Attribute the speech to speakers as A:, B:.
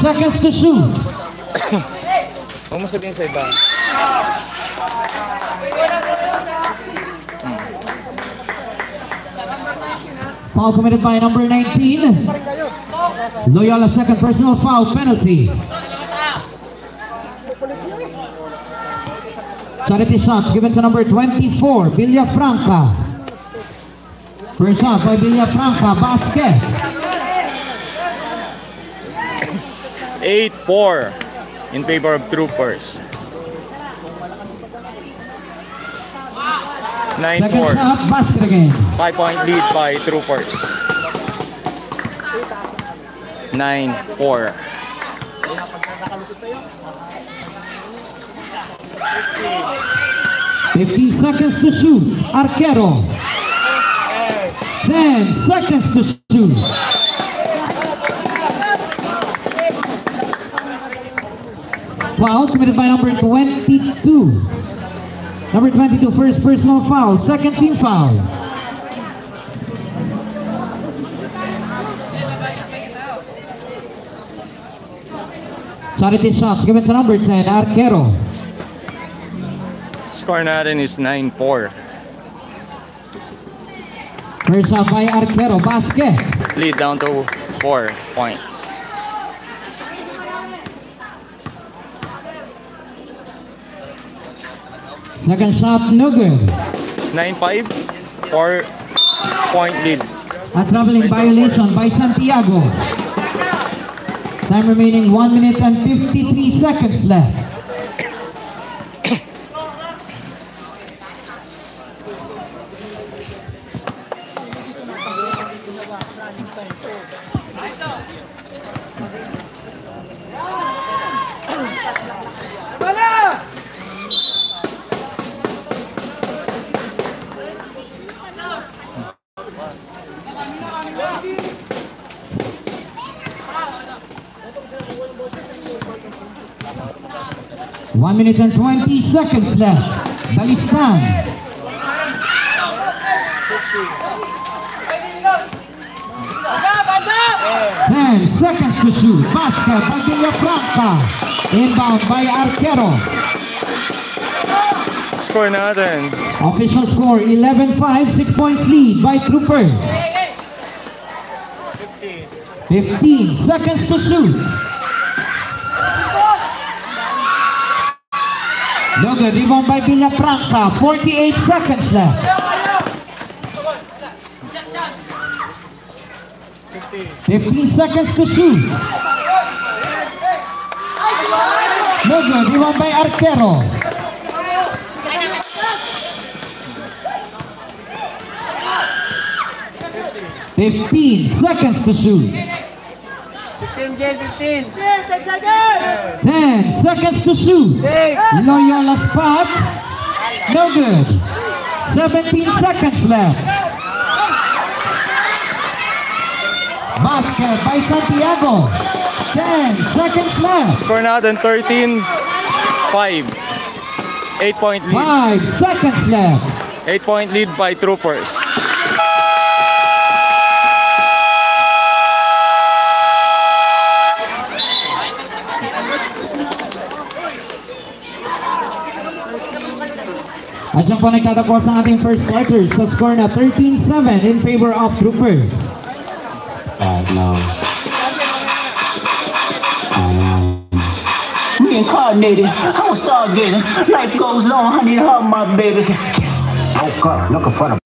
A: seconds to shoot.
B: Huwag mo sabihin sa iba.
A: Foul committed by number 19. Loyola second personal foul penalty. Charity shots given to number 24, Villafranca. First shot by Villafranca, basket.
B: 8-4 in favor of Troopers. 9-4.
A: Second shot, basket again.
B: 5-point lead by Troopers. 9-4.
A: 50 seconds to shoot. Arquero. 10 seconds to shoot. Foul committed by number 22. Number 22, first personal foul, second team foul. Charity shots given to number 10, Arquero.
B: Score natin is 9-4.
A: First shot by Arquero, basket.
B: Lead down to 4 points.
A: Second shot, no good.
B: 9-5. 4-point lead.
A: A traveling violation by Santiago. Time remaining 1 minute and 53 seconds left. One minute and 20 seconds left. Balistan. Ten seconds to shoot. Basket by Villafranca. Inbound by Arquero.
B: Score natin.
A: Official score 11-5, 6 points lead by Troopers. 15 seconds to shoot. No good, rebound by Villafranca, 48 seconds left. 15 seconds to shoot. No good, rebound by Arquero. 15 seconds to shoot.
C: 15.
A: 10 seconds to shoot. Loyola spot. No good. 17 seconds left. Basket by Santiago. 10 seconds left.
B: Score natin 13-5. 8-point lead.
A: 5 seconds left.
B: 8-point lead by Troopers.
A: At siya po nagtatapos ang ating first quarter sa score na 13-7 in favor of Troopers.
D: Reincarnated, I was stargazing. Life goes on, I need her, my baby.
E: Woke up looking for the